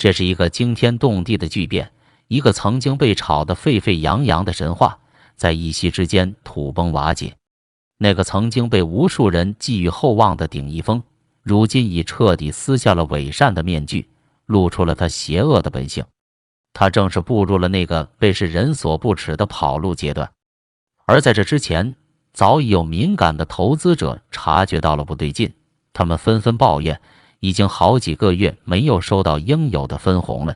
这是一个惊天动地的巨变，一个曾经被炒得沸沸扬扬的神话，在一夕之间土崩瓦解。那个曾经被无数人寄予厚望的鼎一峰，如今已彻底撕下了伪善的面具，露出了他邪恶的本性。他正是步入了那个被世人所不齿的跑路阶段。而在这之前，早已有敏感的投资者察觉到了不对劲，他们纷纷抱怨，已经好几个月没有收到应有的分红了。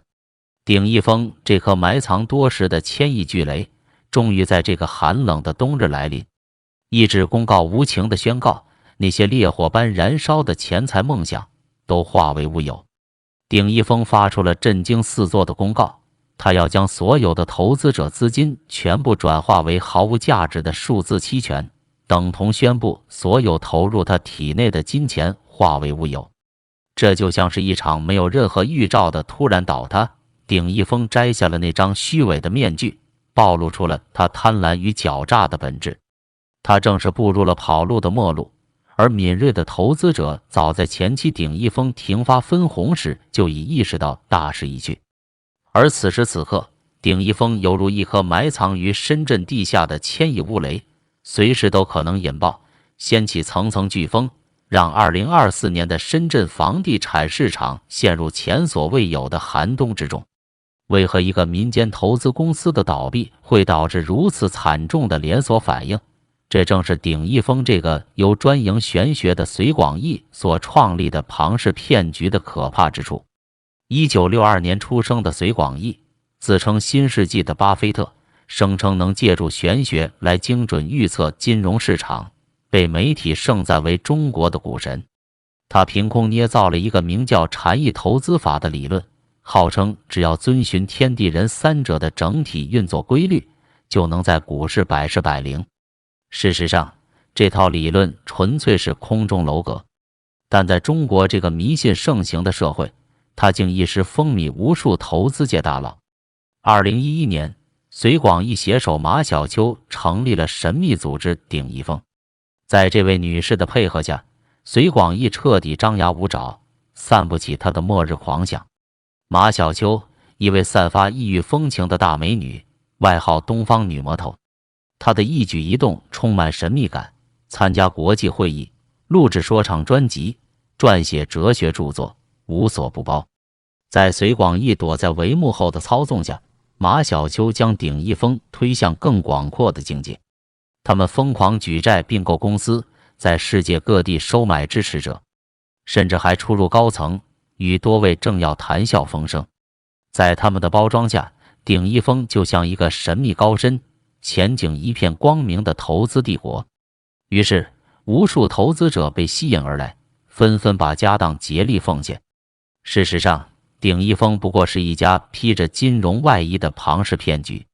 鼎一峰这颗埋藏多时的千亿巨雷，终于在这个寒冷的冬日来临。一纸公告无情地宣告，那些烈火般燃烧的钱财梦想都化为乌有。鼎一峰发出了震惊四座的公告，他要将所有的投资者资金全部转化为毫无价值的数字期权，等同宣布所有投入他体内的金钱化为乌有。这就像是一场没有任何预兆的突然倒塌。鼎一峰摘下了那张虚伪的面具，暴露出了他贪婪与狡诈的本质。他正是步入了跑路的末路，而敏锐的投资者早在前期鼎一峰停发分红时就已意识到大势已去。而此时此刻，鼎一峰犹如一颗埋藏于深圳地下的千亿乌雷，随时都可能引爆，掀起层层飓风，让2024年的深圳房地产市场陷入前所未有的寒冬之中。为何一个民间投资公司的倒闭会导致如此惨重的连锁反应？这正是鼎一峰这个由专营玄学的隋广义所创立的庞氏骗局的可怕之处。1962年出生的隋广义，自称新世纪的巴菲特，声称能借助玄学来精准预测金融市场，被媒体盛赞为中国的股神。他凭空捏造了一个名叫禅意投资法的理论，号称只要遵循天地人三者的整体运作规律，就能在股市百试百灵。事实上，这套理论纯粹是空中楼阁，但在中国这个迷信盛行的社会，他竟一时风靡无数投资界大佬。2011年，隋广义携手马小秋成立了神秘组织鼎一峰。在这位女士的配合下，隋广义彻底张牙舞爪，散不起他的末日狂想。马小秋，一位散发异域风情的大美女，外号东方女魔头。她的一举一动充满神秘感，参加国际会议，录制说唱专辑，撰写哲学著作，无所不包。在隋广义躲在帷幕后的操纵下，马小秋将鼎一峰推向更广阔的境界。他们疯狂举债并购公司，在世界各地收买支持者，甚至还出入高层，与多位政要谈笑风生。在他们的包装下，鼎一峰就像一个神秘高深、前景一片光明的投资帝国。于是，无数投资者被吸引而来，纷纷把家当竭力奉献。事实上，鼎一峰不过是一家披着金融外衣的庞氏骗局。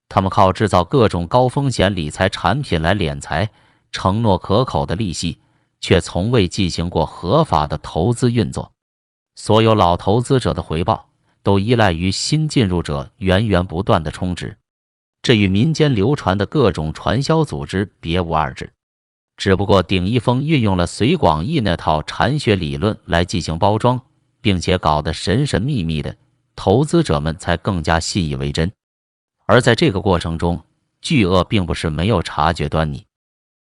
他们靠制造各种高风险理财产品来敛财，承诺可口的利息，却从未进行过合法的投资运作。所有老投资者的回报都依赖于新进入者源源不断的充值，这与民间流传的各种传销组织别无二致。只不过鼎一峰运用了隋广义那套禅学理论来进行包装，并且搞得神神秘秘的，投资者们才更加信以为真。而在这个过程中，巨鳄并不是没有察觉端倪，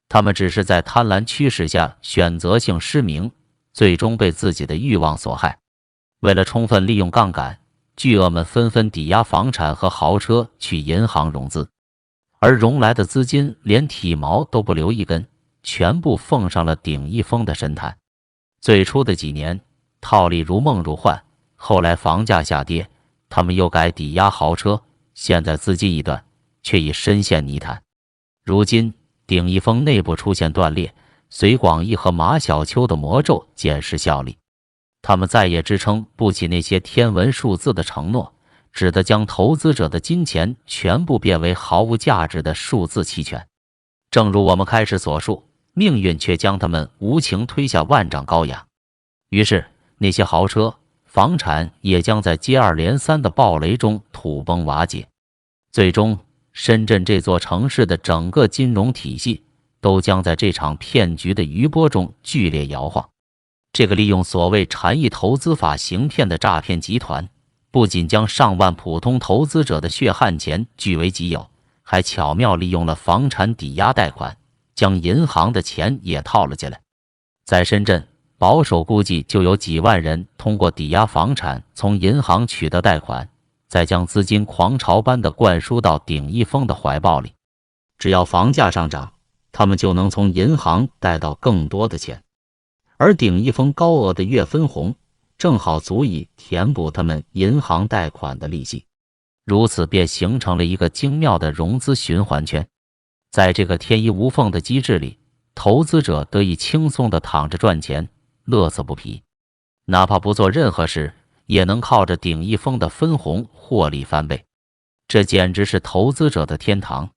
他们只是在贪婪驱使下选择性失明，最终被自己的欲望所害。为了充分利用杠杆，巨鳄们纷纷抵押房产和豪车去银行融资，而融来的资金连体毛都不留一根，全部奉上了鼎一峰的神坛。最初的几年，套利如梦如幻，后来房价下跌，他们又改抵押豪车，现在资金一断，却已深陷泥潭。如今鼎一峰内部出现断裂，隋广义和马小秋的魔咒减失效力，他们再也支撑不起那些天文数字的承诺，只得将投资者的金钱全部变为毫无价值的数字期权。正如我们开始所述，命运却将他们无情推下万丈高崖。于是那些豪车、房产也将在接二连三的暴雷中土崩瓦解。最终，深圳这座城市的整个金融体系都将在这场骗局的余波中剧烈摇晃。这个利用所谓禅意投资法行骗的诈骗集团，不仅将上万普通投资者的血汗钱据为己有，还巧妙利用了房产抵押贷款，将银行的钱也套了进来。在深圳，保守估计就有几万人通过抵押房产从银行取得贷款，再将资金狂潮般地灌输到鼎一峰的怀抱里。只要房价上涨，他们就能从银行贷到更多的钱，而鼎一峰高额的月分红正好足以填补他们银行贷款的利息，如此便形成了一个精妙的融资循环圈。在这个天衣无缝的机制里，投资者得以轻松地躺着赚钱，乐此不疲，哪怕不做任何事，也能靠着鼎一峰的分红获利翻倍，这简直是投资者的天堂。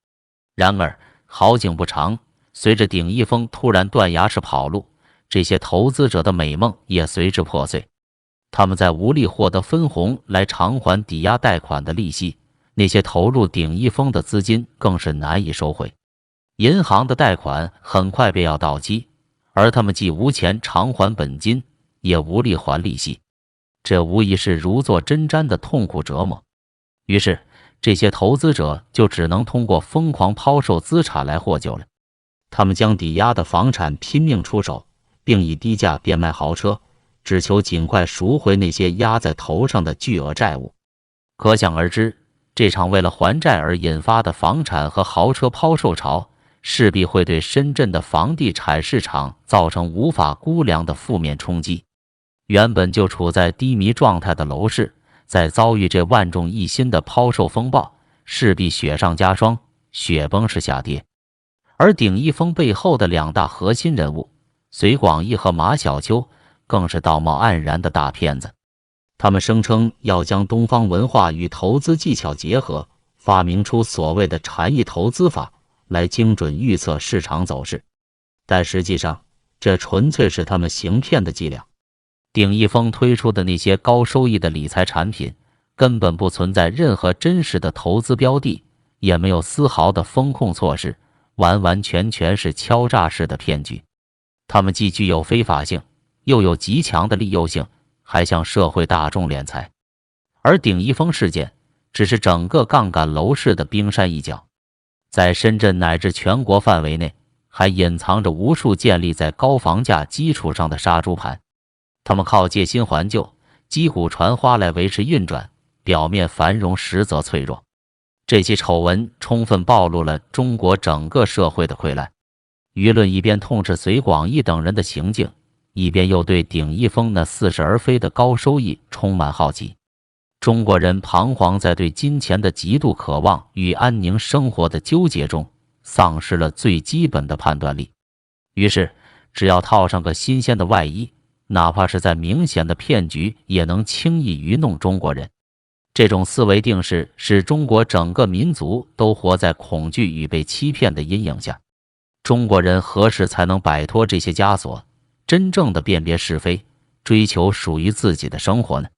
然而好景不长，随着鼎一峰突然断崖式跑路，这些投资者的美梦也随之破碎。他们在无力获得分红来偿还抵押贷款的利息，那些投入鼎一峰的资金更是难以收回。银行的贷款很快便要到期，而他们既无钱偿还本金，也无力还利息，这无疑是如坐针毡的痛苦折磨。于是这些投资者就只能通过疯狂抛售资产来获救了。他们将抵押的房产拼命出手，并以低价变卖豪车，只求尽快赎回那些压在头上的巨额债务。可想而知，这场为了还债而引发的房产和豪车抛售潮，势必会对深圳的房地产市场造成无法估量的负面冲击。原本就处在低迷状态的楼市，在遭遇这万众一心的抛售风暴，势必雪上加霜，雪崩式下跌。而鼎一峰背后的两大核心人物隋广义和马小秋，更是道貌岸然的大骗子。他们声称要将东方文化与投资技巧结合，发明出所谓的禅意投资法，来精准预测市场走势。但实际上，这纯粹是他们行骗的伎俩。鼎一峰推出的那些高收益的理财产品，根本不存在任何真实的投资标的，也没有丝毫的风控措施，完完全全是敲诈式的骗局。他们既具有非法性，又有极强的利诱性，还向社会大众敛财。而鼎一峰事件只是整个杠杆楼市的冰山一角，在深圳乃至全国范围内，还隐藏着无数建立在高房价基础上的杀猪盘。他们靠借新还旧、击鼓传花来维持运转，表面繁荣，实则脆弱。这起丑闻充分暴露了中国整个社会的溃烂。舆论一边痛斥隋广义等人的行径，一边又对鼎一峰那似是而非的高收益充满好奇。中国人彷徨在对金钱的极度渴望与安宁生活的纠结中，丧失了最基本的判断力。于是只要套上个新鲜的外衣，哪怕是在明显的骗局，也能轻易愚弄中国人。这种思维定势使中国整个民族都活在恐惧与被欺骗的阴影下。中国人何时才能摆脱这些枷锁，真正的辨别是非，追求属于自己的生活呢？